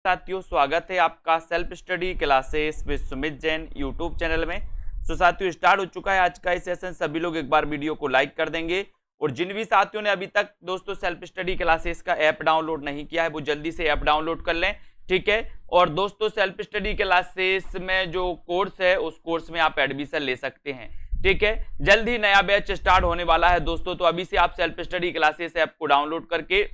साथियों, स्वागत है आपका self study classes with Sumit Jain YouTube channel में। तो साथियों, स्टार्ट हो चुका है आज का ये सेशन। सभी लोग एक बार वीडियो को लाइक कर देंगे और जिन भी साथियों ने अभी तक दोस्तों सेल्फ स्टडी क्लासेस का ऐप डाउनलोड नहीं किया है वो जल्दी से ऐप डाउनलोड कर लें, ठीक है। और दोस्तों सेल्फ स्टडी क्लासेस में जो कोर्स है उस कोर्स में आप एडमिशन ले सकते हैं, ठीक है। जल्द ही नया बैच स्टार्ट होने वाला है दोस्तों, तो अभी से आप सेल्फ स्टडी क्लासेस ऐप को डाउनलोड करके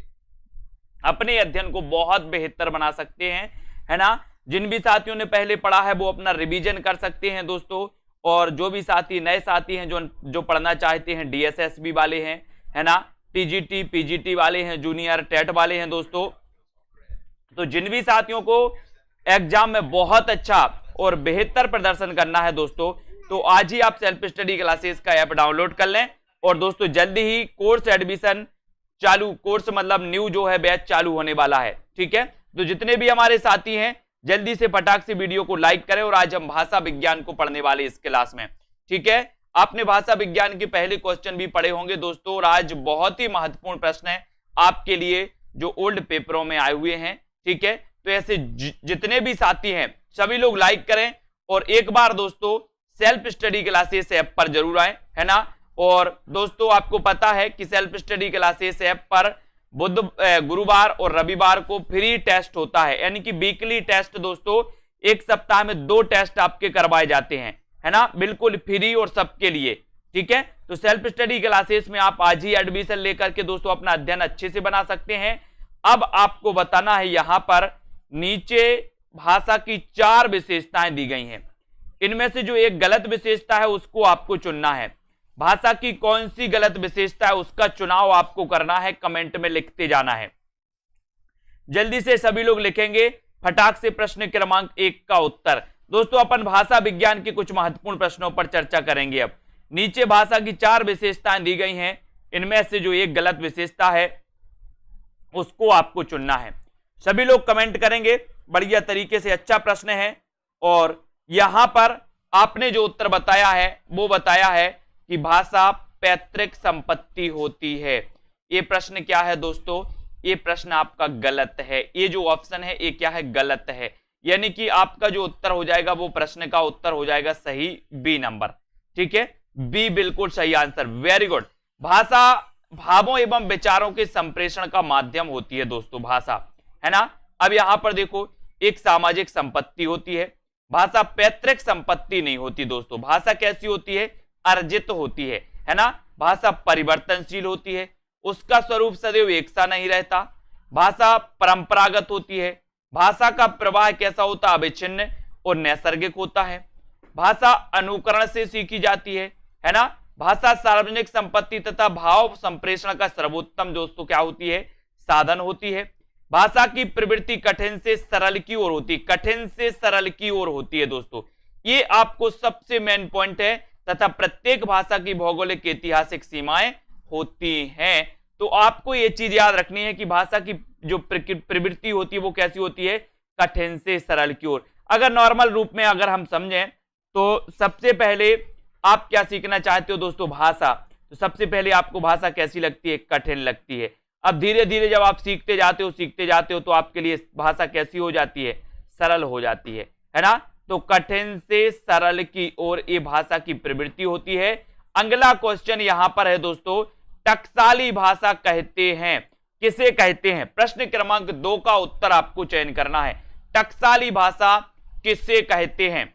अपने अध्ययन को बहुत बेहतर बना सकते हैं, है ना। जिन भी साथियों ने पहले पढ़ा है वो अपना रिवीजन कर सकते हैं दोस्तों, और जो भी साथी नए साथी हैं जो पढ़ना चाहते हैं, डीएसएसबी वाले हैं, है ना, टीजीटी पीजीटी वाले हैं, जूनियर टेट वाले हैं दोस्तों, तो जिन भी साथियों को एग्जाम में बहुत अच्छा और बेहतर प्रदर्शन करना है दोस्तों, तो आज ही आप सेल्फ स्टडी क्लासेस का ऐप डाउनलोड कर लें। और दोस्तों जल्दी ही कोर्स एडमिशन चालू, कोर्स मतलब न्यू जो है बैच चालू होने वाला है, ठीक है। तो जितने भी हमारे साथी हैं जल्दी से फटाक से वीडियो को लाइक करें। और आज हम भाषा विज्ञान को पढ़ने वाले इस क्लास में, ठीक है। आपने भाषा विज्ञान के पहले क्वेश्चन भी पढ़े होंगे दोस्तों, और आज बहुत ही महत्वपूर्ण प्रश्न है आपके लिए जो ओल्ड पेपरों में आए हुए हैं, ठीक है। तो ऐसे जितने भी साथी हैं सभी लोग लाइक करें और एक बार दोस्तों सेल्फ स्टडी क्लासेस ऐप पर जरूर आए, है ना। और दोस्तों आपको पता है कि सेल्फ स्टडी क्लासेस ऐप पर गुरुवार और रविवार को फ्री टेस्ट होता है, यानी कि वीकली टेस्ट दोस्तों, एक सप्ताह में 2 टेस्ट आपके करवाए जाते हैं, है ना, बिल्कुल फ्री और सबके लिए, ठीक है। तो सेल्फ स्टडी क्लासेस में आप आज ही एडमिशन लेकर के दोस्तों अपना अध्ययन अच्छे से बना सकते हैं। अब आपको बताना है, यहां पर नीचे भाषा की 4 विशेषताएं दी गई हैं, इनमें से जो एक गलत विशेषता है उसको आपको चुनना है। भाषा की कौन सी गलत विशेषता है उसका चुनाव आपको करना है, कमेंट में लिखते जाना है। जल्दी से सभी लोग लिखेंगे फटाक से प्रश्न क्रमांक 1 का उत्तर। दोस्तों अपन भाषा विज्ञान के कुछ महत्वपूर्ण प्रश्नों पर चर्चा करेंगे। अब नीचे भाषा की 4 विशेषताएं दी गई हैं, इनमें से जो एक गलत विशेषता है उसको आपको चुनना है। सभी लोग कमेंट करेंगे, बढ़िया तरीके से, अच्छा प्रश्न है। और यहां पर आपने जो उत्तर बताया है वो बताया है कि भाषा पैतृक संपत्ति होती है। ये प्रश्न क्या है दोस्तों? ये प्रश्न आपका गलत है। ये जो ऑप्शन है ये क्या है? गलत है। यानी कि आपका जो उत्तर हो जाएगा वो प्रश्न का उत्तर हो जाएगा सही बी नंबर, ठीक है। बी बिल्कुल सही आंसर, वेरी गुड। भाषा भावों एवं विचारों के संप्रेषण का माध्यम होती है दोस्तों भाषा, है ना। अब यहां पर देखो, एक सामाजिक संपत्ति होती है, भाषा पैतृक संपत्ति नहीं होती दोस्तों। भाषा कैसी होती है? अर्जित होती है ना। भाषा परिवर्तनशील होती है, उसका स्वरूप सदैव एक सा नहीं रहता। भाषा परंपरागत होती है, भाषा का प्रवाह कैसा होता है? अविच्छिन्न और नैसर्गिक होता है। भाषा अनुकरण से सीखी जाती है ना। भाषा सार्वजनिक संपत्ति तथा भाव संप्रेषण का सर्वोत्तम दोस्तों क्या होती है? साधन होती है। भाषा की प्रवृत्ति कठिन से सरल की ओर होती है, कठिन से सरल की ओर होती है दोस्तों। ये आपको सबसे मेन पॉइंट है। तथा प्रत्येक भाषा की भौगोलिक ऐतिहासिक सीमाएं होती हैं। तो आपको ये चीज याद रखनी है कि भाषा की जो प्रवृत्ति होती है वो कैसी होती है? कठिन से सरल की ओर। अगर नॉर्मल रूप में अगर हम समझें तो सबसे पहले आप क्या सीखना चाहते हो दोस्तों? भाषा। तो सबसे पहले आपको भाषा कैसी लगती है? कठिन लगती है। अब धीरे धीरे जब आप सीखते जाते हो तो आपके लिए भाषा कैसी हो जाती है? सरल हो जाती है ना। तो कठिन से सरल की ओर ये भाषा की प्रवृत्ति होती है। अगला क्वेश्चन यहां पर है दोस्तों, टकसाली भाषा कहते हैं, किसे कहते हैं? प्रश्न क्रमांक 2 का उत्तर आपको चयन करना है। टकसाली भाषा किसे कहते हैं?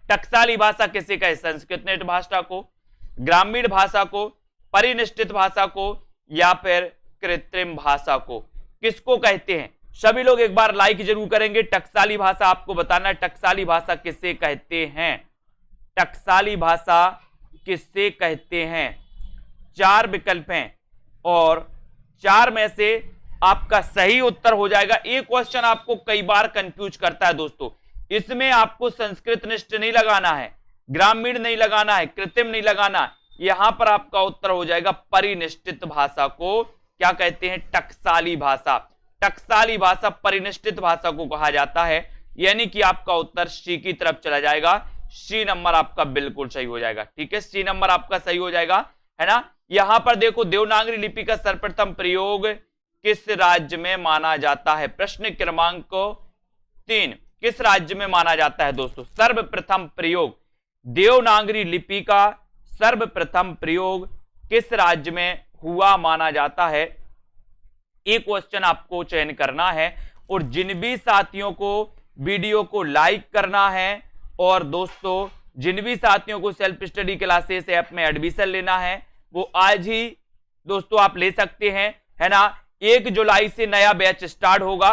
टकसाली भाषा किसे कहते? संस्कृत नेट भाषा को, ग्रामीण भाषा को, परिनिष्ठित भाषा को, या फिर कृत्रिम भाषा को? किसको कहते हैं? सभी लोग एक बार लाइक जरूर करेंगे। टकसाली भाषा आपको बताना है, टकसाली भाषा किसे कहते हैं? टकसाली भाषा किसे कहते हैं? 4 विकल्प हैं और 4 में से आपका सही उत्तर हो जाएगा। एक क्वेश्चन आपको कई बार कंफ्यूज करता है दोस्तों, इसमें आपको संस्कृत निष्ठ नहीं लगाना है, ग्रामीण नहीं लगाना है, कृत्रिम नहीं लगाना। यहां पर आपका उत्तर हो जाएगा परिनिष्ठित भाषा को क्या कहते हैं? टकसाली भाषा। टकसाली भाषा परिनिष्ठित भाषा को कहा जाता है, यानी कि आपका उत्तर सी की तरफ चला जाएगा। सी नंबर आपका बिल्कुल सही हो जाएगा, ठीक है। सी नंबर आपका सही हो जाएगा, है ना। यहां पर देखो, देवनागरी लिपि का सर्वप्रथम प्रयोग किस राज्य में माना जाता है? प्रश्न क्रमांक 3, किस राज्य में माना जाता है दोस्तों? सर्वप्रथम प्रयोग देवनागरी लिपि का सर्वप्रथम प्रयोग किस राज्य में हुआ माना जाता है? एक क्वेश्चन आपको चयन करना है और जिन भी साथियों को वीडियो को लाइक करना है और दोस्तों जिन भी साथियों को सेल्फ स्टडी क्लासेस ऐप में एडमिशन लेना है वो आज ही दोस्तों आप ले सकते हैं, है ना। 1 जुलाई से नया बैच स्टार्ट होगा,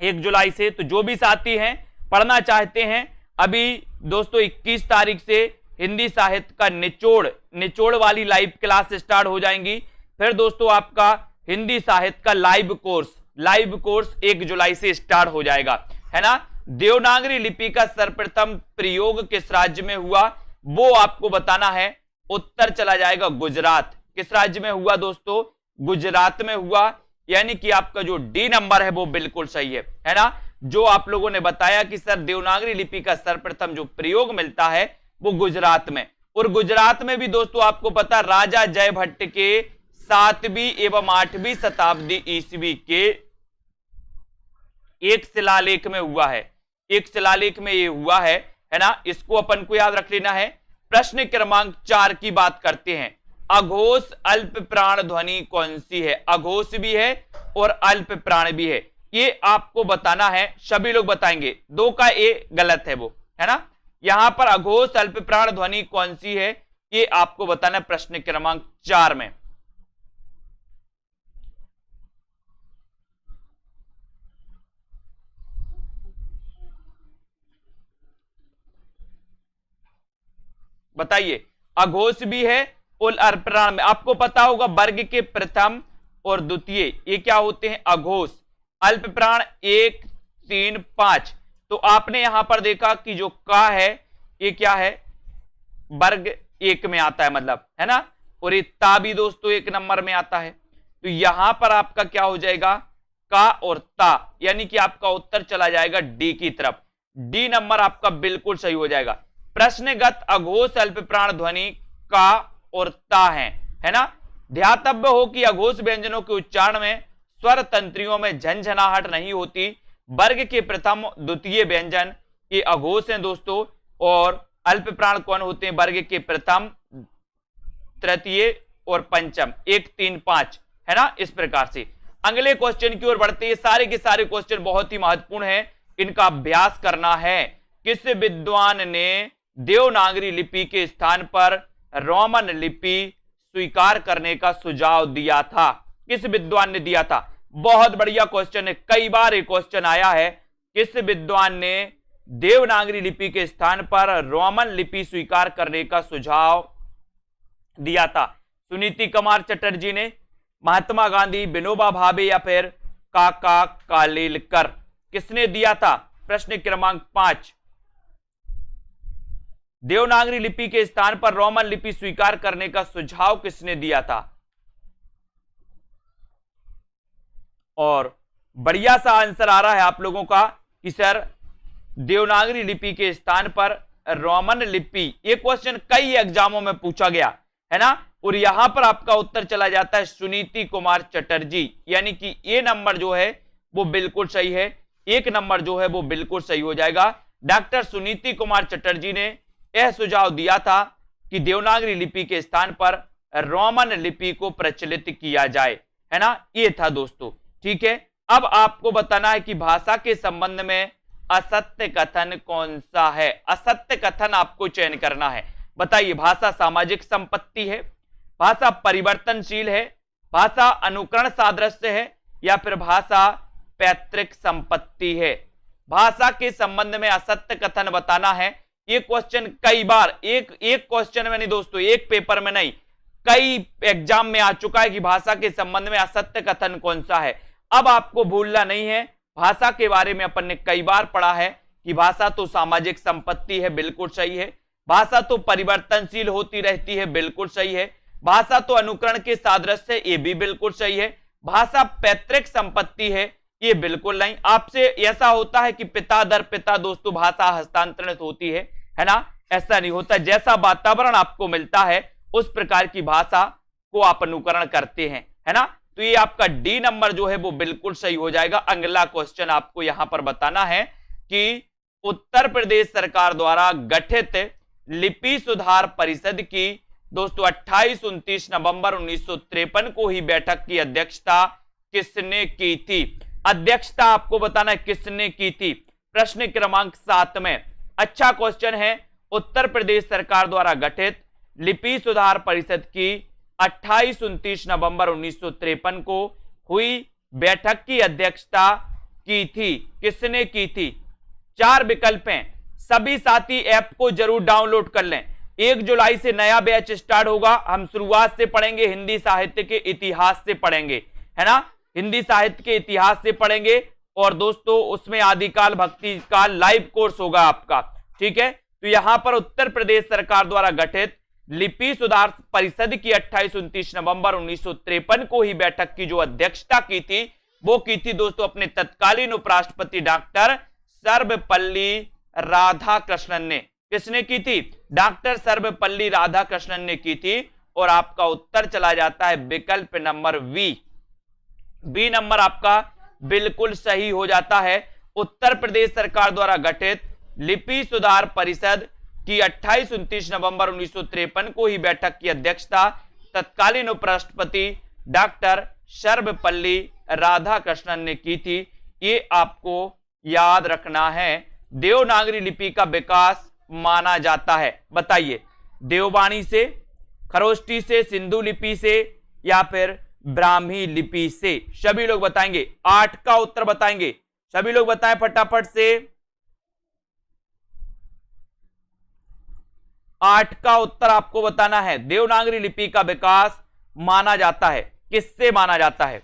1 जुलाई से। तो जो भी साथी हैं पढ़ना चाहते हैं, अभी दोस्तों 21 तारीख से हिंदी साहित्य का निचोड़ वाली लाइव क्लास स्टार्ट हो जाएंगी। फिर दोस्तों आपका हिंदी साहित्य का लाइव कोर्स 1 जुलाई से स्टार्ट हो जाएगा, है ना। देवनागरी लिपि का सर्वप्रथम प्रयोग किस राज्य में हुआ वो आपको बताना है। उत्तर चला जाएगा गुजरात। किस राज्य में हुआ दोस्तों? गुजरात में हुआ, यानी कि आपका जो डी नंबर है वो बिल्कुल सही है ना। जो आप लोगों ने बताया कि सर देवनागरी लिपि का सर्वप्रथम जो प्रयोग मिलता है वो गुजरात में, और गुजरात में भी दोस्तों आपको पता राजा जयभट्ट के 7वीं एवं 8वीं शताब्दी ईस्वी के एक शिलालेख में हुआ है, एक शिलालेख में ये हुआ है ना। इसको अपन को याद रख लेना है। प्रश्न क्रमांक 4 की बात करते हैं। अघोष अल्प प्राण ध्वनि कौन सी है? अघोष भी है और अल्प प्राण भी है, ये आपको बताना है। सभी लोग बताएंगे, 2 का ए गलत है वो, है ना। यहां पर अघोष अल्प प्राण ध्वनि कौन सी है ये आपको बताना है प्रश्न क्रमांक 4 में। बताइए, अघोष भी है और अल्पप्राण में। आपको पता होगा वर्ग के प्रथम और द्वितीय ये क्या होते हैं? अघोष। अल्पप्राण 1, 3, 5। तो आपने यहां पर देखा कि जो का है ये क्या है? वर्ग 1 में आता है, मतलब, है ना। और ये ता भी दोस्तों 1 नंबर में आता है। तो यहां पर आपका क्या हो जाएगा? का और ता, यानी कि आपका उत्तर चला जाएगा डी की तरफ। डी नंबर आपका बिल्कुल सही हो जाएगा। प्रश्नगत अघोष अल्पप्राण ध्वनि का और ता है ना। ध्यातव्य हो कि अघोष व्यंजनों के उच्चारण में स्वर तंत्रियों में झंझनाहट नहीं होती। वर्ग के प्रथम द्वितीय व्यंजन ये अघोष हैं दोस्तों, और अल्पप्राण कौन होते हैं? वर्ग के प्रथम, तृतीय और पंचम, 1, 3, 5, है ना। इस प्रकार से अगले क्वेश्चन की ओर बढ़ते हैं। सारे के सारे क्वेश्चन बहुत ही महत्वपूर्ण है, इनका अभ्यास करना है। किस विद्वान ने देवनागरी लिपि के स्थान पर रोमन लिपि स्वीकार करने का सुझाव दिया था? किस विद्वान ने दिया था? बहुत बढ़िया क्वेश्चन है, कई बार ये क्वेश्चन आया है। किस विद्वान ने देवनागरी लिपि के स्थान पर रोमन लिपि स्वीकार करने का सुझाव दिया था? सुनीति कुमार चटर्जी ने, महात्मा गांधी, विनोबा भावे या फिर काका कालेलकर? किसने दिया था? प्रश्न क्रमांक 5। देवनागरी लिपि के स्थान पर रोमन लिपि स्वीकार करने का सुझाव किसने दिया था? और बढ़िया सा आंसर आ रहा है आप लोगों का कि सर देवनागरी लिपि के स्थान पर रोमन लिपि। ये क्वेश्चन कई एग्जामों में पूछा गया है ना, और यहां पर आपका उत्तर चला जाता है सुनीति कुमार चटर्जी, यानी कि ये नंबर जो है वो बिल्कुल सही है। 1 नंबर जो है वो बिल्कुल सही हो जाएगा। डॉक्टर सुनीति कुमार चटर्जी ने यह सुझाव दिया था कि देवनागरी लिपि के स्थान पर रोमन लिपि को प्रचलित किया जाए, है ना। ये था दोस्तों, ठीक है। अब आपको बताना है कि भाषा के संबंध में असत्य कथन कौन सा है? असत्य कथन आपको चयन करना है। बताइए, भाषा सामाजिक संपत्ति है, भाषा परिवर्तनशील है, भाषा अनुकरण सादृश्य है, या फिर भाषा पैतृक संपत्ति है? भाषा के संबंध में असत्य कथन बताना है। ये क्वेश्चन कई बार, एक क्वेश्चन में नहीं दोस्तों, एक पेपर में नहीं, कई एग्जाम में आ चुका है कि भाषा के संबंध में असत्य कथन कौन सा है। अब आपको भूलना नहीं है, भाषा के बारे में अपन ने कई बार पढ़ा है कि भाषा तो सामाजिक संपत्ति है, बिल्कुल सही है। भाषा तो परिवर्तनशील होती रहती है, बिल्कुल सही है। भाषा तो अनुकरण के सादृश्य है, ये भी बिल्कुल सही है। भाषा पैतृक संपत्ति है, ये बिल्कुल नहीं। आपसे ऐसा होता है कि पिता दर पिता दोस्तों भाषा हस्तांतरित होती है ना, ऐसा नहीं होता। जैसा वातावरण आपको मिलता है उस प्रकार की भाषा को आप अनुकरण करते हैं, है ना। तो ये आपका डी नंबर जो है वो बिल्कुल सही हो जाएगा। अगला क्वेश्चन आपको यहां पर बताना है कि उत्तर प्रदेश सरकार द्वारा गठित लिपि सुधार परिषद की दोस्तों 28-29 नवंबर 1953 को ही बैठक की अध्यक्षता किसने की थी? अध्यक्षता आपको बताना है किसने की थी। प्रश्न क्रमांक 7 में अच्छा क्वेश्चन है। उत्तर प्रदेश सरकार द्वारा गठित लिपि सुधार परिषद की 28-29 नवंबर 1953 को हुई बैठक की अध्यक्षता की थी, किसने की थी? 4 विकल्प हैं। सभी साथी ऐप को जरूर डाउनलोड कर लें। 1 जुलाई से नया बैच स्टार्ट होगा। हम शुरुआत से पढ़ेंगे, हिंदी साहित्य के इतिहास से पढ़ेंगे, है ना, हिंदी साहित्य के इतिहास से पढ़ेंगे। और दोस्तों उसमें आदिकाल भक्ति का लाइव कोर्स होगा आपका, ठीक है। तो यहां पर उत्तर प्रदेश सरकार द्वारा गठित लिपि सुधार परिषद की 28-29 नवंबर 1953 को ही बैठक की जो अध्यक्षता की थी वो की थी दोस्तों अपने तत्कालीन उपराष्ट्रपति डॉक्टर सर्वपल्ली राधाकृष्णन ने। किसने की थी? डॉक्टर सर्वपल्ली राधाकृष्णन ने की थी। और आपका उत्तर चला जाता है विकल्प नंबर बी नंबर आपका बिल्कुल सही हो जाता है। उत्तर प्रदेश सरकार द्वारा गठित लिपि सुधार परिषद की 28-29 नवंबर 1953 को ही बैठक की अध्यक्षता तत्कालीन उपराष्ट्रपति डॉक्टर सर्वपल्ली राधाकृष्णन ने की थी। ये आपको याद रखना है। देवनागरी लिपि का विकास माना जाता है, बताइए, देववाणी से, खरोष्टी से, सिंधु लिपि से या फिर ब्राह्मी लिपि से? सभी लोग बताएंगे। 8 का उत्तर बताएंगे, सभी लोग बताएं फटाफट से। 8 का उत्तर आपको बताना है। देवनागरी लिपि का विकास माना जाता है, किससे माना जाता है?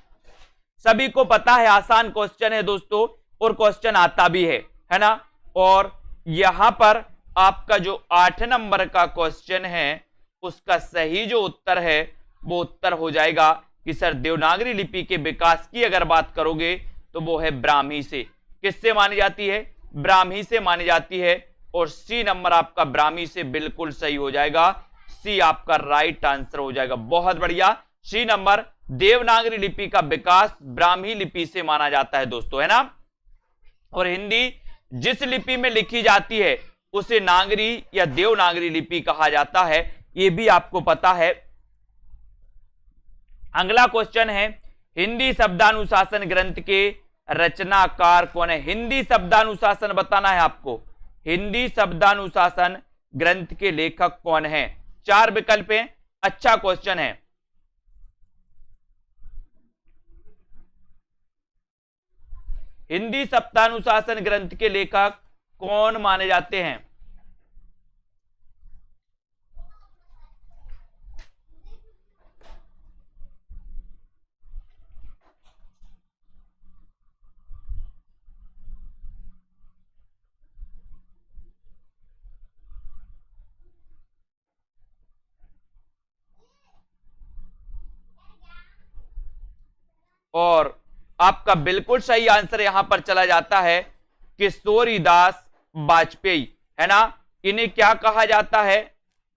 सभी को पता है, आसान क्वेश्चन है दोस्तों और क्वेश्चन आता भी है ना। और यहां पर आपका जो 8 नंबर का क्वेश्चन है उसका सही जो उत्तर है वो उत्तर हो जाएगा कि सर देवनागरी लिपि के विकास की अगर बात करोगे तो वो है ब्राह्मी से। किससे मानी जाती है? ब्राह्मी से मानी जाती है। और सी नंबर आपका ब्राह्मी से बिल्कुल सही हो जाएगा। सी आपका राइट आंसर हो जाएगा। बहुत बढ़िया, सी नंबर देवनागरी लिपि का विकास ब्राह्मी लिपि से माना जाता है दोस्तों, है ना। और हिंदी जिस लिपि में लिखी जाती है उसे नागरी या देवनागरी लिपि कहा जाता है, यह भी आपको पता है। अगला क्वेश्चन है, हिंदी शब्दानुशासन ग्रंथ के रचनाकार कौन है? हिंदी शब्दानुशासन बताना है आपको। हिंदी शब्दानुशासन ग्रंथ के लेखक कौन है? 4 विकल्प हैं। अच्छा क्वेश्चन है। हिंदी शब्दानुशासन ग्रंथ के लेखक कौन माने जाते हैं? और आपका बिल्कुल सही आंसर यहां पर चला जाता है किशोरीदास वाजपेयी, है ना। इन्हें क्या कहा जाता है?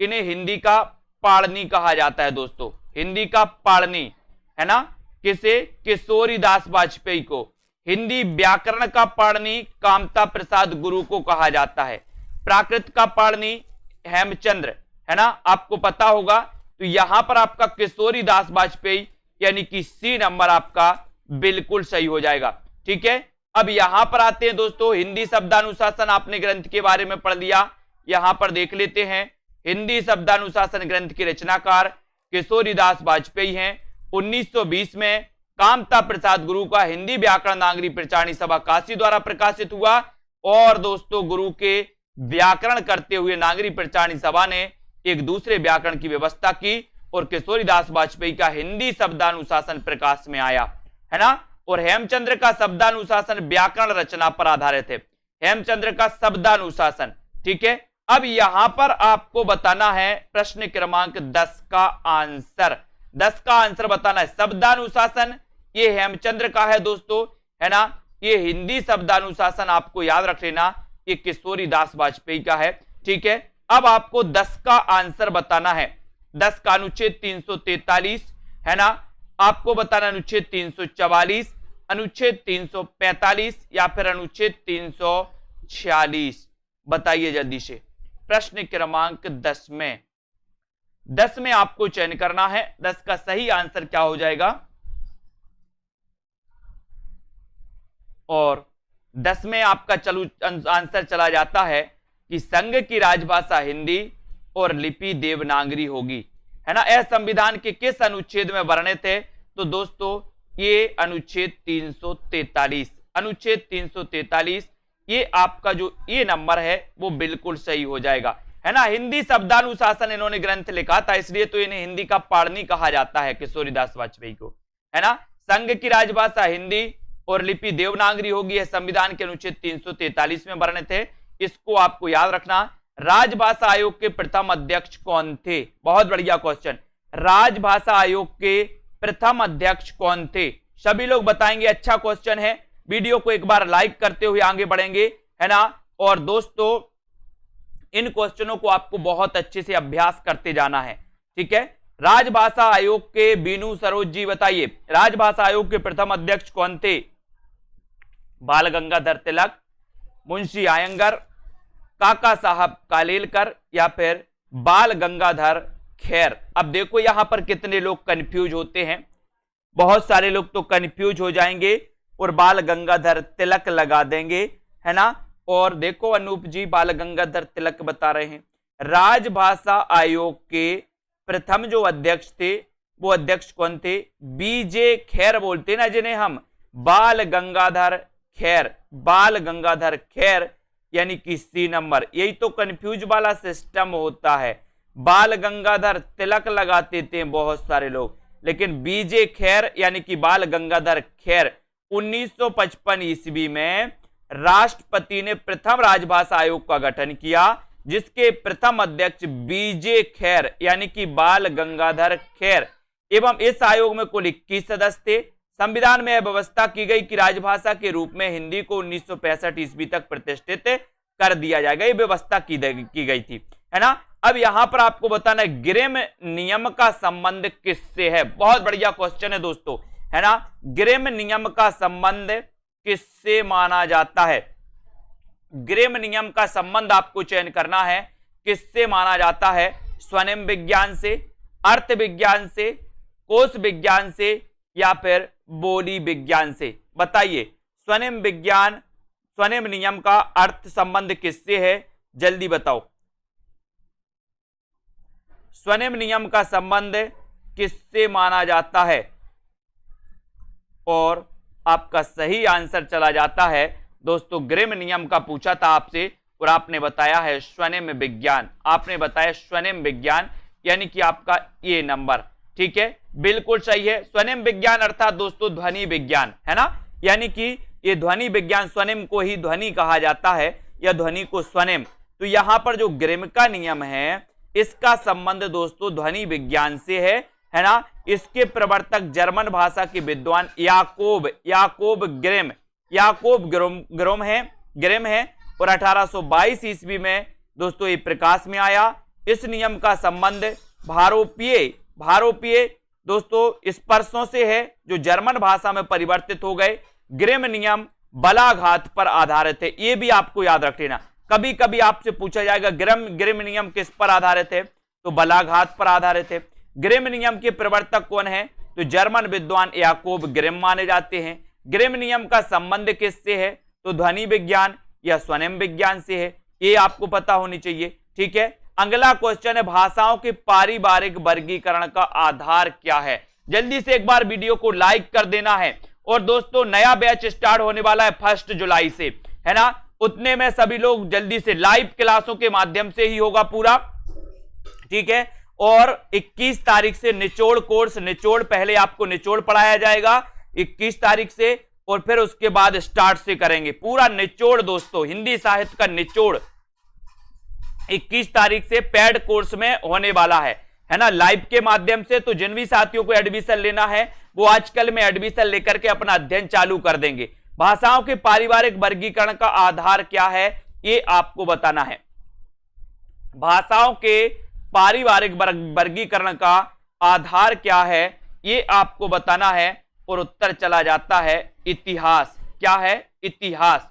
इन्हें हिंदी का पाणिनि कहा जाता है दोस्तों, हिंदी का पाणिनि, है ना। किसे? किशोरीदास वाजपेयी को। हिंदी व्याकरण का पाणिनि कामता प्रसाद गुरु को कहा जाता है। प्राकृत का पाणिनि हेमचंद्र, है ना, आपको पता होगा। तो यहां पर आपका किशोरीदास वाजपेयी यानी कि सी नंबर आपका बिल्कुल सही हो जाएगा, ठीक है। अब यहां पर आते हैं दोस्तों, हिंदी शब्दानुशासन आपने ग्रंथ के बारे में पढ़ लिया। यहां पर देख लेते हैं, हिंदी शब्दानुशासन ग्रंथ के रचनाकार किशोरीदास वाजपेयी हैं। 1920 में कामता प्रसाद गुरु का हिंदी व्याकरण नागरी प्रचारणी सभा काशी द्वारा प्रकाशित हुआ। और दोस्तों गुरु के व्याकरण करते हुए नागरी प्रचारणी सभा ने एक दूसरे व्याकरण की व्यवस्था की और किशोरीदास वाजपेयी का हिंदी शब्दानुशासन प्रकाश में आया, है ना। और हेमचंद्र का शब्दानुशासन व्याकरण रचना पर आधारित है। हेमचंद्र का शब्दानुशासन, ठीक है। अब यहां पर आपको बताना है प्रश्न क्रमांक 10 का आंसर। 10 का आंसर बताना है। शब्दानुशासन ये हेमचंद्र का है दोस्तों, है ना। ये हिंदी शब्दानुशासन आपको याद रख लेना, ये किशोरीदास वाजपेयी का है, ठीक है। अब आपको 10 का आंसर बताना है। 10 का अनुच्छेद 343, है ना। आपको बताना अनुच्छेद 344, अनुच्छेद 345 या फिर अनुच्छेद 346। बताइए जल्दी से। प्रश्न क्रमांक 10 में आपको चयन करना है। 10 का सही आंसर क्या हो जाएगा? और 10 में आपका आंसर चला जाता है कि संघ की राजभाषा हिंदी और लिपि देवनागरी होगी, है ना। यह संविधान के किस अनुच्छेद में वर्णित है? तो दोस्तों ये अनुच्छेद 343, अनुच्छेद 343, ये आपका जो ये नंबर है वो बिल्कुल सही हो जाएगा, है ना। हिंदी शब्दानुशासन इन्होंने ग्रंथ लिखा था, इसलिए तो इन्हें हिंदी का पाणिनि कहा जाता है, किशोरीदास वाजपेयी को, है ना। संघ की राजभाषा हिंदी और लिपि देवनागरी होगी, यह संविधान के अनुच्छेद 343 में वर्णित है। इसको आपको याद रखना। राजभाषा आयोग के प्रथम अध्यक्ष कौन थे? बहुत बढ़िया क्वेश्चन। राजभाषा आयोग के प्रथम अध्यक्ष कौन थे? सभी लोग बताएंगे। अच्छा क्वेश्चन है। वीडियो को एक बार लाइक करते हुए आगे बढ़ेंगे, है ना। और दोस्तों इन क्वेश्चनों को आपको बहुत अच्छे से अभ्यास करते जाना है, ठीक है। राजभाषा आयोग के बीनू सरोज जी बताइए, राजभाषा आयोग के प्रथम अध्यक्ष कौन थे? बाल गंगाधर तिलक, मुंशी आयंगर, काका साहब कालेलकर या फिर बाल गंगाधर खेर। अब देखो यहां पर कितने लोग कंफ्यूज होते हैं। बहुत सारे लोग तो कंफ्यूज हो जाएंगे और बाल गंगाधर तिलक लगा देंगे, है ना। और देखो अनूप जी बाल गंगाधर तिलक बता रहे हैं। राजभाषा आयोग के प्रथम जो अध्यक्ष थे वो अध्यक्ष कौन थे? बीजे खैर बोलते ना जिन्हें हम, बाल गंगाधर खैर, बाल गंगाधर खैर, यानी कि सी नंबर। यही तो कंफ्यूज वाला सिस्टम होता है। बाल गंगाधर तिलक लगाते थे बहुत सारे लोग, लेकिन बीजे खैर यानी कि बाल गंगाधर खैर 1955 ईस्वी में राष्ट्रपति ने प्रथम राजभाषा आयोग का गठन किया, जिसके प्रथम अध्यक्ष बीजे खैर यानी कि बाल गंगाधर खैर। एवं इस आयोग में कुल 21 सदस्य थे। संविधान में यह व्यवस्था की गई कि राजभाषा के रूप में हिंदी को 1965 ईस्वी तक प्रतिष्ठित कर दिया जाएगा। ये व्यवस्था की गई थी, है ना। अब यहां पर आपको बताना है ग्रिम नियम का संबंध किससे है? बहुत बढ़िया क्वेश्चन है दोस्तों, है ना। ग्रिम नियम का संबंध किससे माना जाता है? ग्रिम नियम का संबंध आपको चयन करना है। किससे माना जाता है? स्वनिम विज्ञान से, अर्थ विज्ञान से, कोश विज्ञान से या फिर बोली विज्ञान से? बताइए। स्वनिम विज्ञान, स्वनिम नियम का अर्थ संबंध किससे है? जल्दी बताओ। स्वनिम नियम का संबंध किससे माना जाता है? और आपका सही आंसर चला जाता है दोस्तों, ग्रिम नियम का पूछा था आपसे और आपने बताया है स्वनिम विज्ञान। आपने बताया स्वनिम विज्ञान यानी कि आपका ये नंबर, ठीक है, बिल्कुल सही है। स्वनिम विज्ञान अर्थात दोस्तों ध्वनि विज्ञान, है ना। यानी कि ये ध्वनि विज्ञान, स्वनिम को ही ध्वनि कहा जाता है या ध्वनि को स्वनिम। तो यहां पर जो ग्रिम का नियम है इसका संबंध दोस्तों ध्वनि विज्ञान से है ना। इसके प्रवर्तक जर्मन भाषा के विद्वान याकोब ग्रिम है और 1822 ईस्वी में दोस्तों ये प्रकाश में आया। इस नियम का संबंध भारोपीय दोस्तों स्पर्शों से है जो जर्मन भाषा में परिवर्तित हो गए। ग्रिम नियम बलाघात पर आधारित है, ये भी आपको याद रख लेना। कभी कभी आपसे पूछा जाएगा ग्रिम नियम किस पर आधारित है? तो बलाघात पर आधारित है। ग्रिम नियम के प्रवर्तक कौन है? तो जर्मन विद्वान याकोब ग्रिम माने जाते हैं। ग्रिम नियम का संबंध किससे है? तो ध्वनि विज्ञान या स्वनिम विज्ञान से है। ये आपको पता होनी चाहिए, ठीक है। अगला क्वेश्चन है भाषाओं के पारिवारिक वर्गीकरण का आधार क्या है? जल्दी से एक बार वीडियो को लाइक कर देना है। और दोस्तों नया बैच स्टार्ट होने वाला है 1 जुलाई से, है ना। उतने में सभी लोग जल्दी से लाइव क्लासों के माध्यम से ही होगा पूरा, ठीक है। और 21 तारीख से निचोड़ कोर्स, निचोड़ पहले आपको निचोड़ पढ़ाया जाएगा 21 तारीख से, और फिर उसके बाद स्टार्ट से करेंगे पूरा निचोड़ दोस्तों, हिंदी साहित्य का निचोड़ 21 तारीख से पेड कोर्स में होने वाला है ना, लाइव के माध्यम से। तो जिन भी साथियों को एडमिशन लेना है वो आजकल में एडमिशन लेकर के अपना अध्ययन चालू कर देंगे। भाषाओं के पारिवारिक वर्गीकरण का आधार क्या है ये आपको बताना है। भाषाओं के पारिवारिक वर्गीकरण का आधार क्या है ये आपको बताना है और उत्तर चला जाता है इतिहास। क्या है? इतिहास,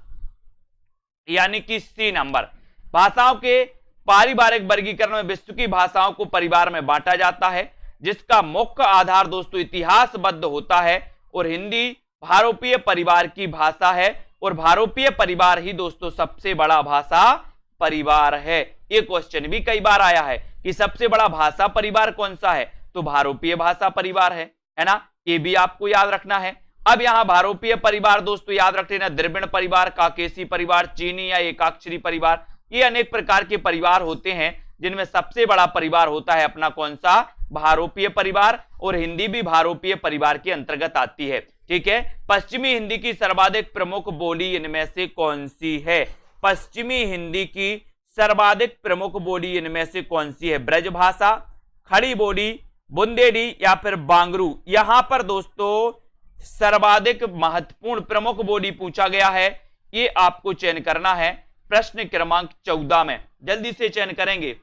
यानी कि सी नंबर। भाषाओं के पारिवारिक वर्गीकरण में विश्व की भाषाओं को परिवार में बांटा जाता है, जिसका मुख्य आधार दोस्तों इतिहासबद्ध होता है, और हिंदी भारोपीय परिवार की भाषा है, और भारोपीय परिवार ही दोस्तों सबसे बड़ा भाषा परिवार है। ये क्वेश्चन भी कई बार आया है कि सबसे बड़ा भाषा परिवार कौन सा है, तो भारोपीय भाषा परिवार है ना, ये भी आपको याद रखना है। अब यहां भारोपीय परिवार दोस्तों याद रख लेना, द्रविड़ परिवार, काकेशी परिवार, चीनी या एकाक्षरी परिवार, ये अनेक प्रकार के परिवार होते हैं, जिनमें सबसे बड़ा परिवार होता है अपना कौन सा? भारोपीय परिवार, और हिंदी भी भारोपीय परिवार के अंतर्गत आती है। ठीक है, पश्चिमी हिंदी की सर्वाधिक प्रमुख बोली इनमें से कौन सी है? पश्चिमी हिंदी की सर्वाधिक प्रमुख बोली इनमें से कौन सी है? ब्रजभाषा, खड़ी बोली, बुंदेली या फिर बांगरू? यहां पर दोस्तों सर्वाधिक महत्वपूर्ण प्रमुख बोली पूछा गया है, ये आपको चयन करना है प्रश्न क्रमांक 14 में। जल्दी से चयन करेंगे।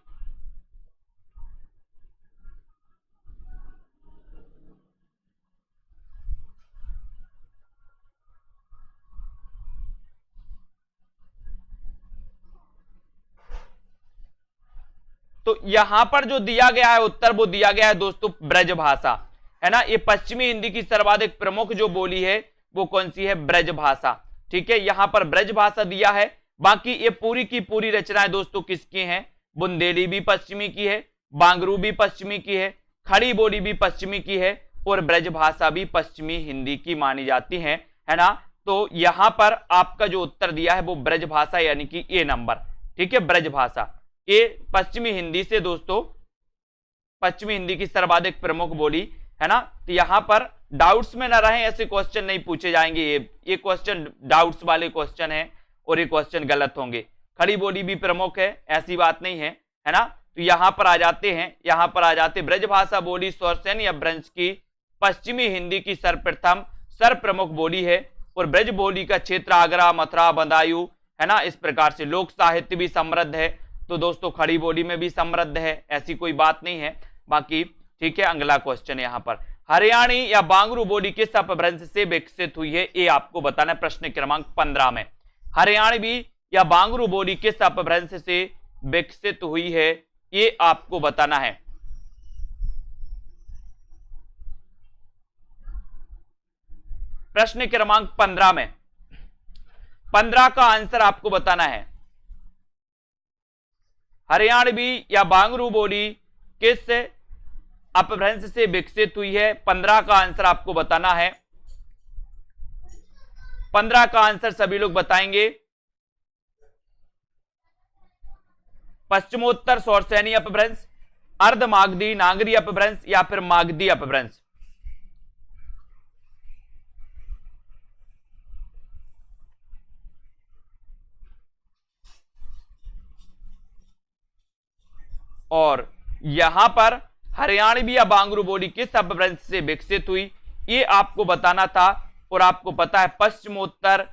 तो यहां पर जो दिया गया है उत्तर, वो दिया गया है दोस्तों ब्रजभाषा, है ना। ये पश्चिमी हिंदी की सर्वाधिक प्रमुख जो बोली है वो कौन सी है? ब्रजभाषा। ठीक है, यहां पर ब्रजभाषा दिया है। बाकी ये पूरी की पूरी रचनाएं दोस्तों किसकी हैं? बुंदेली भी पश्चिमी की है, बांगरू भी पश्चिमी की है, खड़ी बोली भी पश्चिमी की है, और ब्रजभाषा भी पश्चिमी हिंदी की मानी जाती है ना। तो यहां पर आपका जो उत्तर दिया है वो ब्रजभाषा, यानी कि ए नंबर। ठीक है, ब्रजभाषा ये पश्चिमी हिंदी से दोस्तों, पश्चिमी हिंदी की सर्वाधिक प्रमुख बोली है ना। तो यहां पर डाउट्स में ना रहे, ऐसे क्वेश्चन नहीं पूछे जाएंगे। ये क्वेश्चन डाउट्स वाले क्वेश्चन है और ये क्वेश्चन गलत होंगे। खड़ी बोली भी प्रमुख है, ऐसी बात नहीं है ना। तो यहां पर आ जाते हैं, यहां पर आ जाते, ब्रजभाषा बोली स्वरसेन या ब्रज की पश्चिमी हिंदी की सर्वप्रथम सर्वप्रमुख बोली है, और ब्रज बोली का क्षेत्र आगरा, मथुरा, बदायूं है ना। इस प्रकार से लोक साहित्य भी समृद्ध है, तो दोस्तों खड़ी बोली में भी समृद्ध है, ऐसी कोई बात नहीं है। बाकी ठीक है, अगला क्वेश्चन यहां पर, हरियाणी या बांगरू बोली किस अपभ्रंश से विकसित हुई है? ये आपको बताना है प्रश्न क्रमांक 15 में। हरियाणवी या बांगरू बोली किस अपभ्रंश से विकसित हुई है? ये आपको बताना है। प्रश्न क्रमांक 15 में, 15 का आंसर आपको बताना है। हरियाणवी या बांगरू बोली किस अपभ्रंश से विकसित हुई है? 15 का आंसर आपको बताना है। 15 का आंसर सभी लोग बताएंगे। पश्चिमोत्तर सौरसैनी अपभ्रंश, अर्ध मागधी नागरी अपभ्रंश या फिर मागधी अपभ्रंश? और यहां पर हरियाणवी या बांगरू बोली किस अपभ्रंश से विकसित हुई, ये आपको बताना था। और आपको पता है पश्चिमोत्तर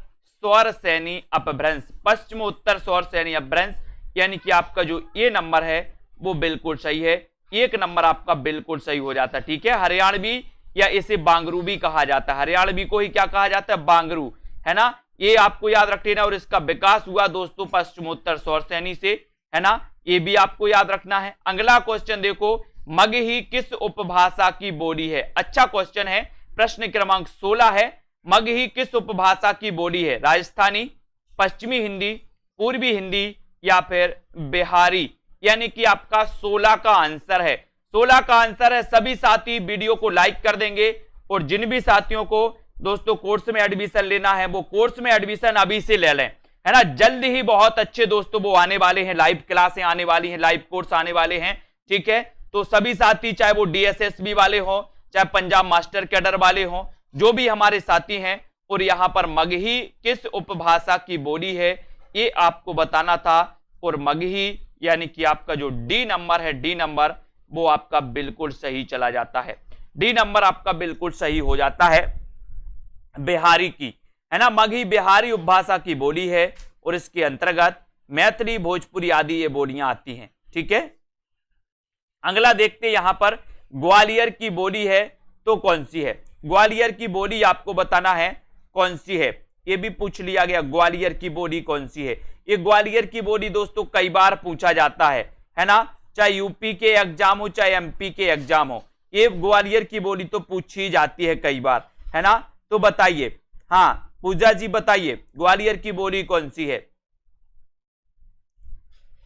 सौरसैनी अपभ्रंश, पश्चिमोत्तर सौरसैनी अपभ्रंश, यानी कि आपका जो ये नंबर है वो बिल्कुल सही है। एक नंबर आपका बिल्कुल सही हो जाता है। ठीक है, हरियाणवी या इसे बांगरू भी कहा जाता है, हरियाणवी को ही क्या कहा जाता है? बांगरू, है ना। ये आपको याद रख लेना। और इसका विकास हुआ दोस्तों पश्चिमोत्तर सौरसैनी से, है ना, ये भी आपको याद रखना है। अगला क्वेश्चन देखो, मगही किस उपभाषा की बोली है? अच्छा क्वेश्चन है, प्रश्न क्रमांक 16 है, मगही किस उपभाषा की बोली है? राजस्थानी, पश्चिमी हिंदी, पूर्वी हिंदी या फिर बिहारी? यानी कि आपका 16 का आंसर है। 16 का आंसर है। सभी साथी वीडियो को लाइक कर देंगे, और जिन भी साथियों को दोस्तों कोर्स में एडमिशन लेना है वो कोर्स में एडमिशन अभी से ले लें, है ना। जल्द ही बहुत अच्छे दोस्तों वो आने वाले हैं, लाइव क्लासें आने वाली हैं, लाइव कोर्स आने वाले हैं। ठीक है, तो सभी साथी चाहे वो DSSB वाले हो, चाहे पंजाब मास्टर कैडर वाले हो, जो भी हमारे साथी हैं, और यहां पर मगही किस उपभाषा की बोली है ये आपको बताना था। और मगही यानी कि आपका जो डी नंबर है, डी नंबर वो आपका बिल्कुल सही चला जाता है। डी नंबर आपका बिल्कुल सही हो जाता है, बिहारी की, है ना। मगही बिहारी उपभाषा की बोली है, और इसके अंतर्गत मैथिली, भोजपुरी आदि ये बोलियां आती हैं। ठीक है, अगला देखते यहां पर ग्वालियर की बोली है, तो कौन सी है? ग्वालियर की बोली आपको बताना है कौन सी है, ये भी पूछ लिया गया, ग्वालियर की बोली कौन सी है। ये ग्वालियर की बोली दोस्तों कई बार पूछा जाता है ना, चाहे यूपी के एग्जाम हो चाहे एमपी के एग्जाम हो, ये ग्वालियर की बोली तो पूछी जाती है कई बार, है ना। तो बताइए, हाँ पूजा जी बताइए ग्वालियर की बोली कौन सी है?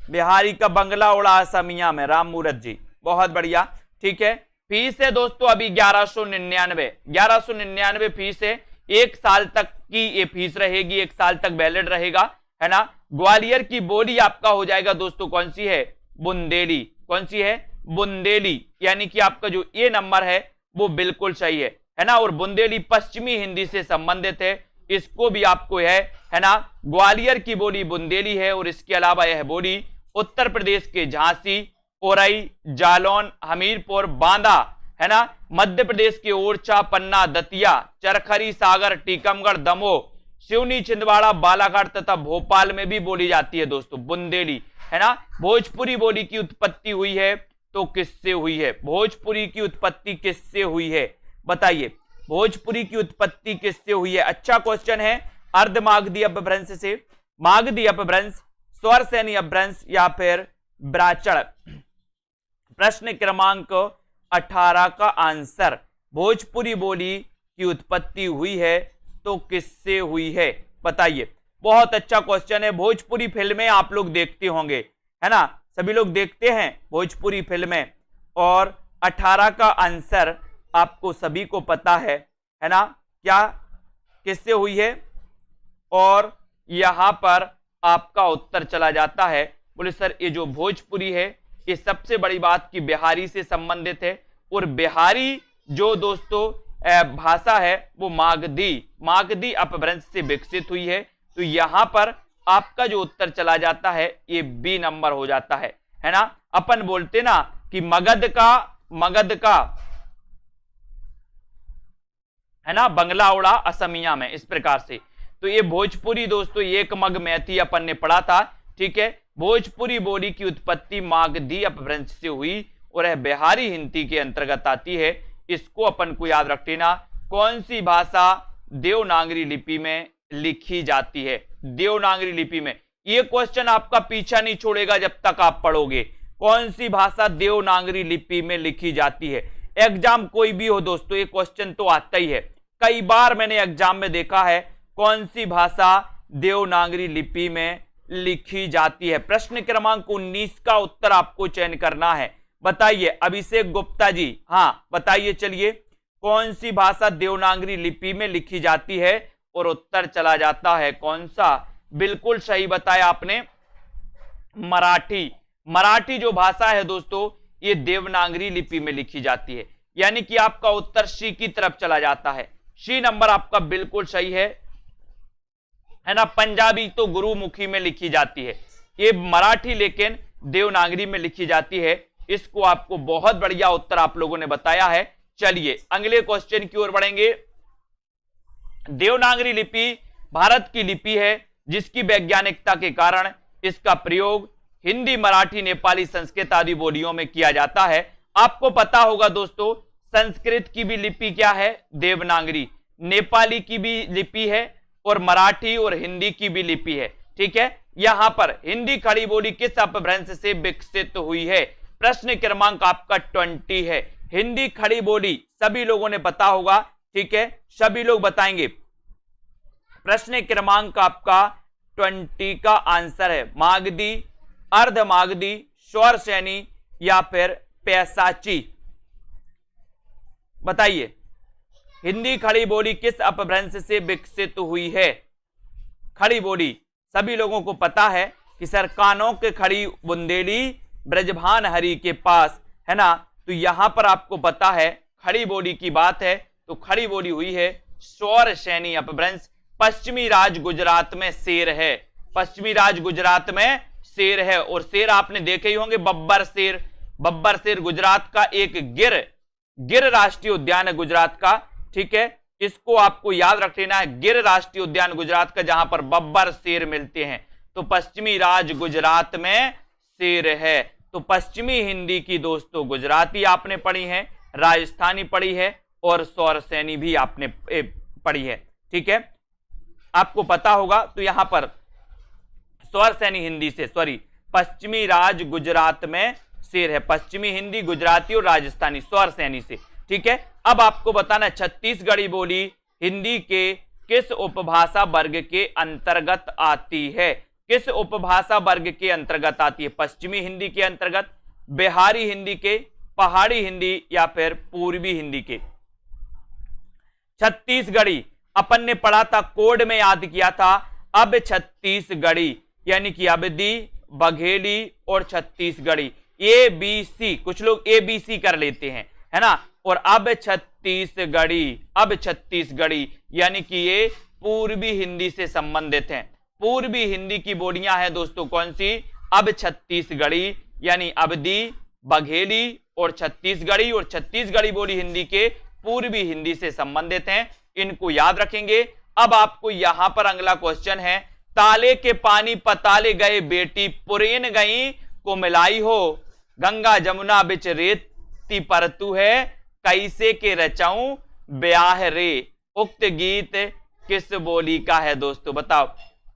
बिहारी का बंगला उड़ा असमिया में, राम मूरत जी, बहुत बढ़िया, ठीक है। फीस है दोस्तों अभी 1199 फीस है, 1 साल तक की ये फीस रहेगी, 1 साल तक वैलिड रहेगा, है ना। ग्वालियर की बोली आपका हो जाएगा दोस्तों कौन सी है? बुंदेली। कौन सी है? बुंदेली, यानी कि आपका जो ये नंबर है वो बिल्कुल सही है ना। और बुंदेली पश्चिमी हिंदी से संबंधित है, इसको भी आपको है ना। ग्वालियर की बोली बुंदेली है, और इसके अलावा यह बोली उत्तर प्रदेश के झांसी, औरई, जालौन, हमीरपुर, बांदा, है ना, मध्य प्रदेश के ओरछा, पन्ना, दतिया, चरखरी, सागर, टीकमगढ़, दमोह, सिवनी, छिंदवाड़ा, बालाघाट तथा भोपाल में भी बोली जाती है दोस्तों बुंदेली, है ना। भोजपुरी बोली की उत्पत्ति हुई है तो किससे हुई है? भोजपुरी की उत्पत्ति किससे हुई है बताइए? भोजपुरी की उत्पत्ति किससे हुई है? अच्छा क्वेश्चन है। अर्धमागधी अपभ्रंश से, मागधी अपभ्रंश, स्वर सैनी अपभ्रंश या फिर ब्राचड़? प्रश्न क्रमांक 18 का आंसर, भोजपुरी बोली की उत्पत्ति हुई है तो किससे हुई है बताइए? बहुत अच्छा क्वेश्चन है। भोजपुरी फिल्में आप लोग देखते होंगे, है ना, सभी लोग देखते हैं भोजपुरी फिल्में, और 18 का आंसर आपको सभी को पता है ना, क्या किससे हुई है? और यहां पर आपका उत्तर चला जाता है, बोले सर ये जो भोजपुरी है ये सबसे बड़ी बात की बिहारी से संबंधित है, और बिहारी जो दोस्तों भाषा है वो मागधी अपभ्रंश से विकसित हुई है। तो यहां पर आपका जो उत्तर चला जाता है ये बी नंबर हो जाता है ना। अपन बोलते ना कि मगध का है ना बंगला उड़ा असमिया में, इस प्रकार से। तो ये भोजपुरी दोस्तों एक मग मैथी अपन ने पढ़ा था, ठीक है। भोजपुरी बोली की उत्पत्ति मागधी अपभ्रंश से हुई और यह बिहारी हिंदी के अंतर्गत आती है। इसको अपन को याद रख लेना। कौन सी भाषा देवनागरी लिपि में लिखी जाती है? देवनागरी लिपि में, ये क्वेश्चन आपका पीछा नहीं छोड़ेगा जब तक आप पढ़ोगे। कौन सी भाषा देवनागरी लिपि में लिखी जाती है? एग्जाम कोई भी हो दोस्तों, ये क्वेश्चन तो आता ही है, कई बार मैंने एग्जाम में देखा है। कौन सी भाषा देवनागरी लिपि में लिखी जाती है? प्रश्न क्रमांक 19 का उत्तर आपको चयन करना है। बताइए अभिषेक गुप्ता जी, हाँ बताइए, चलिए कौन सी भाषा देवनागरी लिपि में लिखी जाती है? और उत्तर चला जाता है कौन सा? बिल्कुल सही बताया आपने, मराठी जो भाषा है दोस्तों ये देवनागरी लिपि में लिखी जाती है, यानी कि आपका उत्तर सी की तरफ चला जाता है। सी नंबर आपका बिल्कुल सही है ना। पंजाबी तो गुरुमुखी में लिखी जाती है, ये मराठी लेकिन देवनागरी में लिखी जाती है। इसको आपको बहुत बढ़िया उत्तर आप लोगों ने बताया है। चलिए अगले क्वेश्चन की ओर बढ़ेंगे। देवनागरी लिपि भारत की लिपि है जिसकी वैज्ञानिकता के कारण इसका प्रयोग हिंदी, मराठी, नेपाली, संस्कृत आदि बोलियों में किया जाता है। आपको पता होगा दोस्तों संस्कृत की भी लिपि क्या है? देवनागरी। नेपाली की भी लिपि है और मराठी और हिंदी की भी लिपि है, ठीक है। यहां पर हिंदी खड़ी बोली किस अपभ्रंश से विकसित हुई है? प्रश्न क्रमांक आपका 20 है। हिंदी खड़ी बोली सभी लोगों ने पता होगा, ठीक है, सभी लोग बताएंगे। प्रश्न क्रमांक आपका 20 का आंसर है मागधी, अर्धमागधी, स्वर सैनी या फिर पैसाची? बताइए हिंदी खड़ी बोली किस अपभ्रंश से विकसित हुई है? खड़ी बोली सभी लोगों को पता है कि सर कानों के खड़ी बुंदेली ब्रजभान हरि के पास, है ना। तो यहां पर आपको पता है खड़ी बोली की बात है तो खड़ी बोली हुई है स्वर सैनी अपभ्रंश। पश्चिमी राज गुजरात में शेर है, पश्चिमी राज गुजरात में शेर है। और शेर आपने देखे ही होंगे, बब्बर शेर गुजरात का एक गिर राष्ट्रीय उद्यान है गुजरात का, ठीक है। इसको आपको याद रख लेना है, गिर राष्ट्रीय उद्यान गुजरात का, जहां पर बब्बर शेर मिलते हैं। तो पश्चिमी राज गुजरात में शेर है। तो पश्चिमी हिंदी की दोस्तों गुजराती आपने पढ़ी है, राजस्थानी पढ़ी है और सौरसेनी भी आपने पढ़ी है। ठीक है, आपको पता होगा। तो यहां पर सौरसेनी हिंदी से, सॉरी, पश्चिमी राज गुजरात में शेर है, पश्चिमी हिंदी, गुजराती और राजस्थानी, सौरसेनी से। ठीक है, अब आपको बताना छत्तीसगढ़ी बोली हिंदी के किस उपभाषा वर्ग के अंतर्गत आती है? किस उपभाषा वर्ग के अंतर्गत आती है? पश्चिमी हिंदी के अंतर्गत, बिहारी हिंदी के, पहाड़ी हिंदी या फिर पूर्वी हिंदी के? छत्तीसगढ़ी अपन ने पढ़ा था, कोड में याद किया था। अब छत्तीसगढ़ी यानी कि अवधी, बघेली और छत्तीसगढ़ी, ए बी सी, कुछ लोग ए बी सी कर लेते हैं, है ना। और अब छत्तीसगढ़ी, अब छत्तीसगढ़ी यानी कि ये पूर्वी हिंदी से संबंधित हैं। पूर्वी हिंदी की बोलियां हैं दोस्तों कौन सी? अब छत्तीसगढ़ी यानी अवधी, बघेली और छत्तीसगढ़ी, और छत्तीसगढ़ी बोली हिंदी के पूर्वी हिंदी से संबंधित हैं। इनको याद रखेंगे। अब आपको यहां पर अगला क्वेश्चन है, ताले के पानी पताले गए बेटी, पुरेन गई को मिलाई हो, गंगा जमुना बिच रेती परतू है, कैसे के रचाऊं ब्याह रे। उक्त गीत किस बोली का है दोस्तों? बताओ।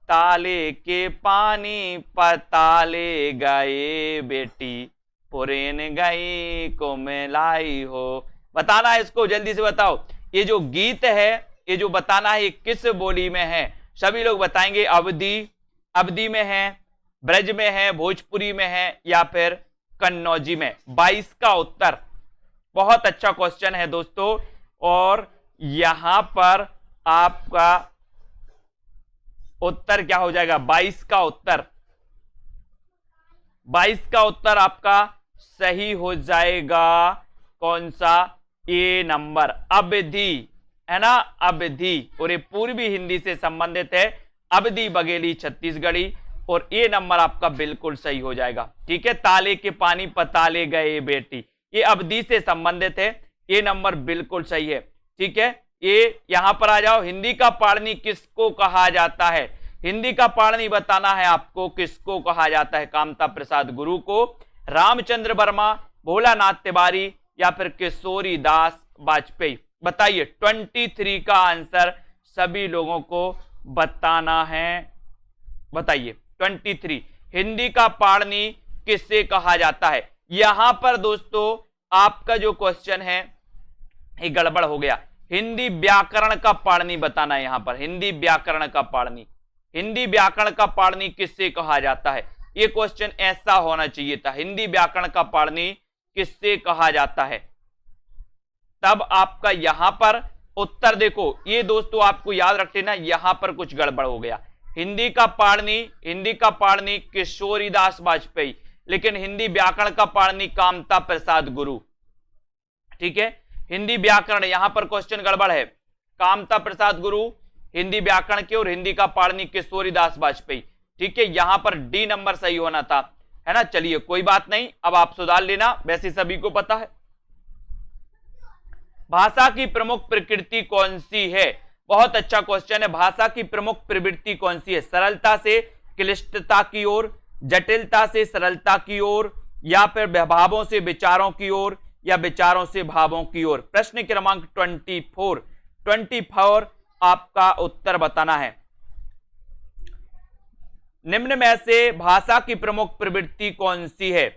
ताले के पानी पताले गए बेटी, पुरेन गई को मिलाई हो। बताना है इसको, जल्दी से बताओ। ये जो गीत है, ये जो बताना है, ये किस बोली में है? सभी लोग बताएंगे। अवधी, अवधी में है, ब्रज में है, भोजपुरी में है या फिर कन्नौजी में? 22 का उत्तर। बहुत अच्छा क्वेश्चन है दोस्तों, और यहां पर आपका उत्तर क्या हो जाएगा? 22 का उत्तर, 22 का उत्तर आपका सही हो जाएगा। कौन सा? ए नंबर, अवधी, है ना, अवधी। और ये पूर्वी हिंदी से संबंधित है, अवधी, बघेली, छत्तीसगढ़ी, और ए नंबर आपका बिल्कुल सही हो जाएगा। ठीक है, ताले के पानी पताले गए बेटी, ये अवधी से संबंधित है, ए नंबर बिल्कुल सही है। ठीक है, ये यहां पर आ जाओ। हिंदी का पाणिनि किसको कहा जाता है? हिंदी का पाणिनि बताना है आपको, किसको कहा जाता है? कामता प्रसाद गुरु को, रामचंद्र वर्मा, भोलानाथ तिवारी या फिर किशोरी दास वाजपेयी? बताइए। 23 का आंसर सभी लोगों को बताना है। बताइए 23, हिंदी का पाणिनि किससे कहा जाता है? यहां पर दोस्तों आपका जो क्वेश्चन है ये गड़बड़ हो गया। हिंदी व्याकरण का पाणिनि बताना है यहां पर। हिंदी व्याकरण का पाणिनि, हिंदी व्याकरण का पाणिनि किससे कहा जाता है? ये क्वेश्चन ऐसा होना चाहिए था। हिंदी व्याकरण का पाणिनि किससे कहा जाता है? तब आपका यहां पर उत्तर देखो। ये दोस्तों आपको याद रख लेना, यहां पर कुछ गड़बड़ हो गया। हिंदी का पाणिनि, हिंदी का पाणिनि किशोरी दास वाजपेयी, लेकिन हिंदी व्याकरण का पाणिनि कामता प्रसाद गुरु। ठीक है, हिंदी व्याकरण, यहां पर क्वेश्चन गड़बड़ है। कामता प्रसाद गुरु हिंदी व्याकरण के, और हिंदी का पाणिनि किशोरी दास वाजपेयी। ठीक है, यहां पर डी नंबर सही होना था, है ना। चलिए कोई बात नहीं, अब आप सुधार लेना, वैसे सभी को पता है। भाषा की प्रमुख प्रकृति कौन सी है? बहुत अच्छा क्वेश्चन है। भाषा की प्रमुख प्रवृत्ति कौन सी है? सरलता से क्लिष्टता की ओर, जटिलता से सरलता की ओर, या फिर भावों से विचारों की ओर, या विचारों से भावों की ओर? प्रश्न क्रमांक 24 आपका उत्तर बताना है। निम्न में से भाषा की प्रमुख प्रवृत्ति कौन सी है?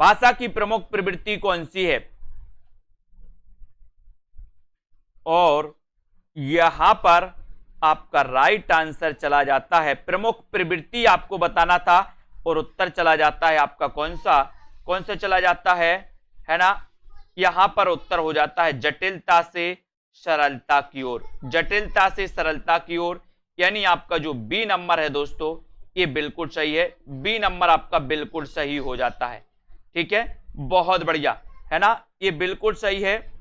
भाषा की प्रमुख प्रवृत्ति कौन सी है? और यहां पर आपका राइट आंसर चला जाता है, प्रमुख प्रवृत्ति आपको बताना था, और उत्तर चला जाता है आपका कौन सा चला जाता है ना। यहां पर उत्तर हो जाता है जटिलता से सरलता की ओर, जटिलता से सरलता की ओर, यानी आपका जो बी नंबर है दोस्तों ये बिल्कुल सही है। बी नंबर आपका बिल्कुल सही हो जाता है। ठीक है, बहुत बढ़िया, है ना, ये बिल्कुल सही है।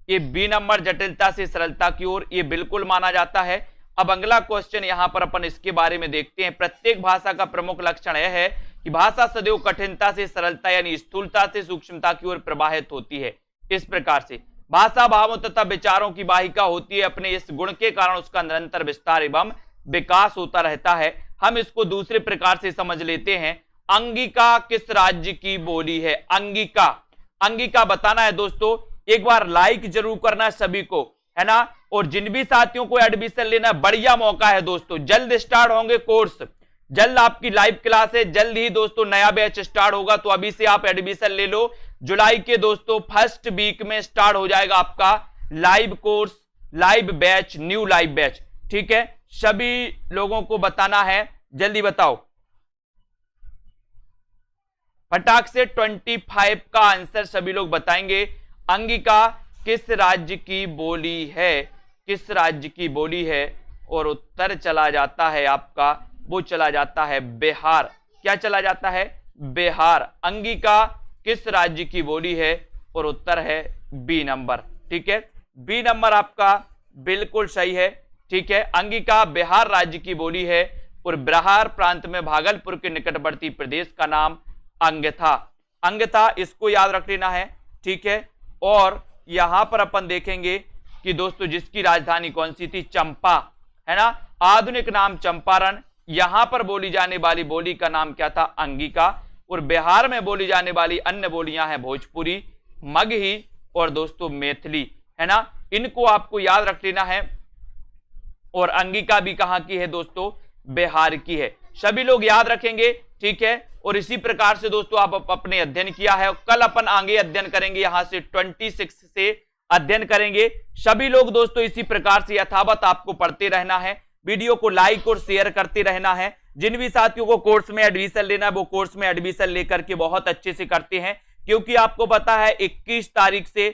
ये बी नंबर जटिलता से सरलता की ओर, ये बिल्कुल माना जाता है। अब अगला क्वेश्चन यहां पर अपन इसके बारे में देखते हैं। प्रत्येक भाषा का प्रमुख लक्षण यह है कि भाषा सदैव कठिनता से सरलता यानी स्थूलता से सूक्ष्मता की ओर प्रवाहित होती है। इस प्रकार से भाषा भावों तथा विचारों की वाहिका होती है। अपने इस गुण के कारण उसका निरंतर विस्तार एवं विकास होता रहता है। हम इसको दूसरे प्रकार से समझ लेते हैं। अंगिका किस राज्य की बोली है? अंगिका, अंगिका बताना है दोस्तों, एक बार लाइक जरूर करना सभी को, है ना। और जिन भी साथियों को एडमिशन लेना, बढ़िया मौका है दोस्तों, जल्द स्टार्ट होंगे कोर्स, जल्द आपकी लाइव क्लास है, जल्द ही दोस्तों नया बैच स्टार्ट होगा, तो अभी से आप एडमिशन ले लो। जुलाई के दोस्तों फर्स्ट वीक में स्टार्ट हो जाएगा आपका live course, live batch, new live batch, ठीक है। सभी लोगों को बताना है, जल्दी बताओ फटाक से। 25 का आंसर सभी लोग बताएंगे। अंगिका किस राज्य की बोली है, किस राज्य की बोली है, और उत्तर चला जाता है आपका, वो चला जाता है बिहार। क्या चला जाता है? बिहार। अंगिका किस राज्य की बोली है, और उत्तर है बी नंबर, ठीक है। बी नंबर आपका बिल्कुल सही है, ठीक है। अंगिका बिहार राज्य की बोली है, और बिहार प्रांत में भागलपुर के निकटवर्ती प्रदेश का नाम अंग था। अंग था, इसको याद रख लेना है, ठीक है। और यहां पर अपन देखेंगे कि दोस्तों जिसकी राजधानी कौन सी थी? चंपा, है ना। आधुनिक नाम चंपारण। यहां पर बोली जाने वाली बोली का नाम क्या था? अंगिका। और बिहार में बोली जाने वाली अन्य बोलियां हैं भोजपुरी, मगही और दोस्तों मैथिली, है ना। इनको आपको याद रख लेना है। और अंगिका भी कहां की है दोस्तों? बिहार की है। सभी लोग याद रखेंगे, ठीक है। और इसी प्रकार से दोस्तों आप अपने अध्ययन किया है, कल अपन आगे अध्ययन करेंगे, यहां से 26 से अध्ययन करेंगे। सभी लोग दोस्तों इसी प्रकार से यथावत आपको पढ़ते रहना है, वीडियो को लाइक और शेयर करते रहना है। जिन भी साथियों को कोर्स में एडमिशन लेना है वो कोर्स में एडमिशन लेकर के बहुत अच्छे से करते हैं, क्योंकि आपको पता है 21 तारीख से,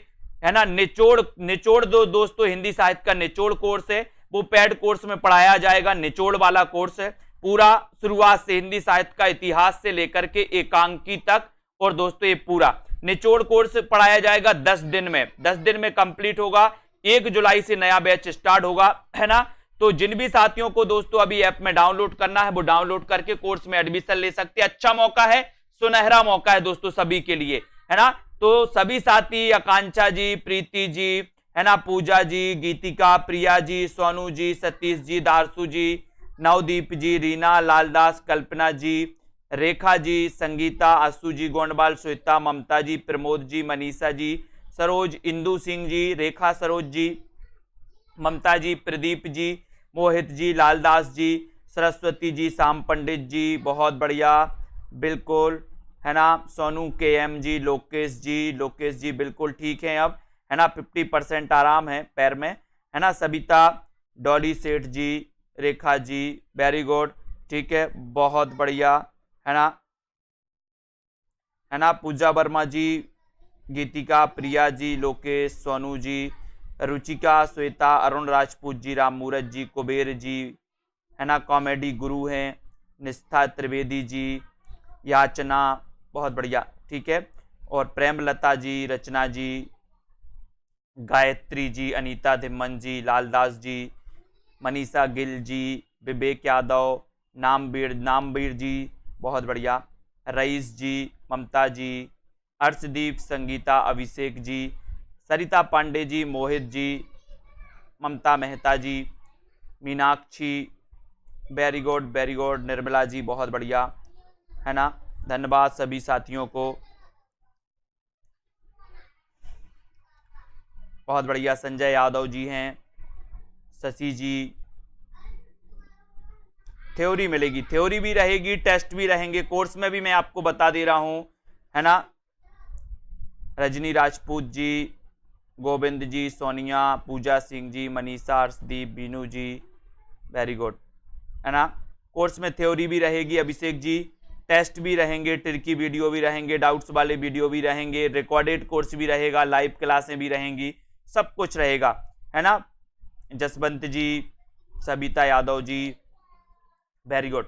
है ना, निचोड़ दोस्तों हिंदी साहित्य का निचोड़ कोर्स है, वो पेड कोर्स में पढ़ाया जाएगा। निचोड़ वाला कोर्स है पूरा, शुरुआत से हिंदी साहित्य का इतिहास से लेकर के एकांकी तक, और दोस्तों ये पूरा निचोड़ कोर्स पढ़ाया जाएगा 10 दिन में, 10 दिन में कंप्लीट होगा। 1 जुलाई से नया बैच स्टार्ट होगा, है ना। तो जिन भी साथियों को दोस्तों अभी ऐप में डाउनलोड करना है वो डाउनलोड करके कोर्स में एडमिशन ले सकते हैं। अच्छा मौका है, सुनहरा मौका है दोस्तों सभी के लिए, है ना। तो सभी साथी, आकांक्षा जी, प्रीति जी, है ना, पूजा जी, गीतिका, प्रिया जी, सोनू जी, सतीश जी, दारसू जी, नवदीप जी, रीना, लालदास, कल्पना जी, रेखा जी, संगीता, आशु जी, गोंडवाल, श्वेता, ममता जी, प्रमोद जी, मनीषा जी, सरोज, इंदु सिंह जी, रेखा सरोज जी, ममता जी, प्रदीप जी, मोहित जी, लालदास जी, सरस्वती जी, श्याम पंडित जी, बहुत बढ़िया, बिल्कुल, है ना। सोनू KM जी, लोकेश जी बिल्कुल ठीक है अब, है ना। 50% आराम है पैर में, है ना। सबिता, डॉली सेठ जी, रेखा जी, वेरी गुड, ठीक है, बहुत बढ़िया, है ना। पूजा वर्मा जी, गीतिका, प्रिया जी, लोकेश, सोनू जी, रुचिका, श्वेता, अरुण राजपूत जी, राम मूरत जी, कुबेर जी, है ना। कॉमेडी गुरु हैं, निष्ठा त्रिवेदी जी, याचना, बहुत बढ़िया, ठीक है। और प्रेमलता जी, रचना जी, गायत्री जी, अनीता धिम्मन जी, लालदास जी, मनीषा गिल जी, विवेक यादव, नामवीर जी, बहुत बढ़िया, रईस जी, ममता जी, अर्शदीप, संगीता, अभिषेक जी, सरिता पांडे जी, मोहित जी, ममता मेहता जी, मीनाक्षी, वेरी गुड, निर्मला जी, बहुत बढ़िया, है ना। धन्यवाद सभी साथियों को, बहुत बढ़िया। संजय यादव जी हैं, शशि जी। थ्योरी मिलेगी, थ्योरी भी रहेगी, टेस्ट भी रहेंगे, कोर्स में भी मैं आपको बता दे रहा हूं, है ना। रजनी राजपूत जी, गोविंद जी, सोनिया, पूजा सिंह जी, मनीषा, अर्शदीप, बीनू जी, वेरी गुड, है ना। कोर्स में थ्योरी भी रहेगी अभिषेक जी, टेस्ट भी रहेंगे, ट्रिकी वीडियो भी रहेंगे, डाउट्स वाले वीडियो भी रहेंगे, रिकॉर्डेड कोर्स भी रहेगा, लाइव क्लासें भी रहेंगी, सब कुछ रहेगा, है ना। Jaswant ji, Sabita Yadav ji, very good,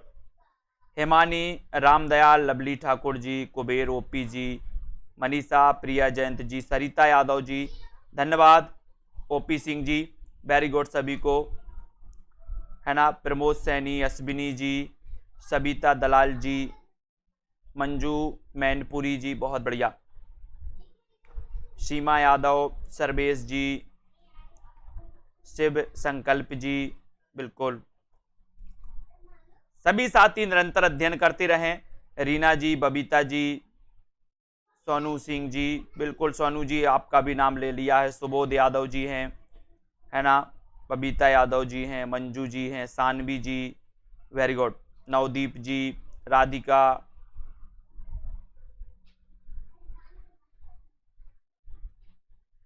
Hemani, Ramdayal, Lovely Thakur ji, Kuber, OP ji, Manisha, Priya Jayant ji, Sarita Yadav ji, धन्यवाद, OP Singh ji, very good सभी को, है ना। प्रमोद सैनी, अश्विनी जी, सबिता दलाल जी, मंजू मैनपुरी जी, बहुत बढ़िया, सीमा यादव, सर्वेश जी, शिव संकल्प जी, बिल्कुल, सभी साथी निरंतर अध्ययन करते रहें। रीना जी, बबीता जी, सोनू सिंह जी, बिल्कुल सोनू जी आपका भी नाम ले लिया है। सुबोध यादव जी हैं, है ना, बबीता यादव जी हैं, मंजू जी हैं, सानवी जी, वेरी गुड, नवदीप जी, राधिका,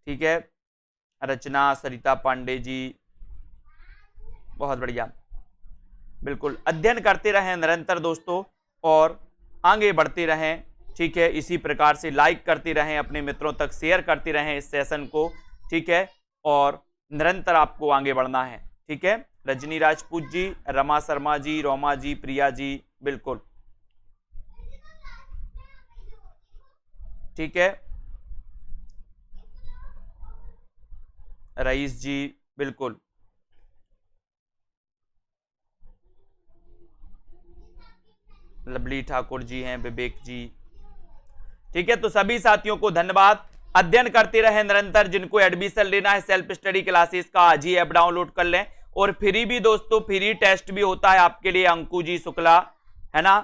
ठीक है, रचना, सरिता पांडे जी, बहुत बढ़िया। बिल्कुल अध्ययन करते रहें निरंतर दोस्तों और आगे बढ़ते रहें, ठीक है। इसी प्रकार से लाइक करते रहें, अपने मित्रों तक शेयर करते रहें इस सेशन को, ठीक है, और निरंतर आपको आगे बढ़ना है, ठीक है। रजनी राजपूत जी, रमा शर्मा जी, रोमा जी, प्रिया जी, बिल्कुल ठीक है, रईस जी, बिल्कुल लवली ठाकुर जी हैं, विवेक जी, ठीक है। तो सभी साथियों को धन्यवाद। अध्ययन करते रहे निरंतर। जिनको एडमिशन लेना है सेल्फ स्टडी क्लासेस का, आज ही ऐप डाउनलोड कर लें। और फ्री भी दोस्तों, फ्री टेस्ट भी होता है आपके लिए। अंकु जी शुक्ला, है ना,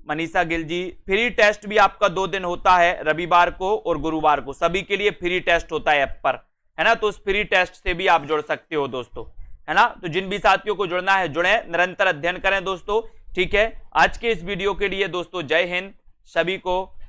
मनीषा गिल जी, फ्री टेस्ट भी आपका 2 दिन होता है, रविवार को और गुरुवार को, सभी के लिए फ्री टेस्ट होता है ऐप पर, है ना। तो उस फ्री टेस्ट से भी आप जुड़ सकते हो दोस्तों, है ना। तो जिन भी साथियों को जुड़ना है जुड़े, निरंतर अध्ययन करें दोस्तों, ठीक है। आज के इस वीडियो के लिए दोस्तों जय हिंद सभी को।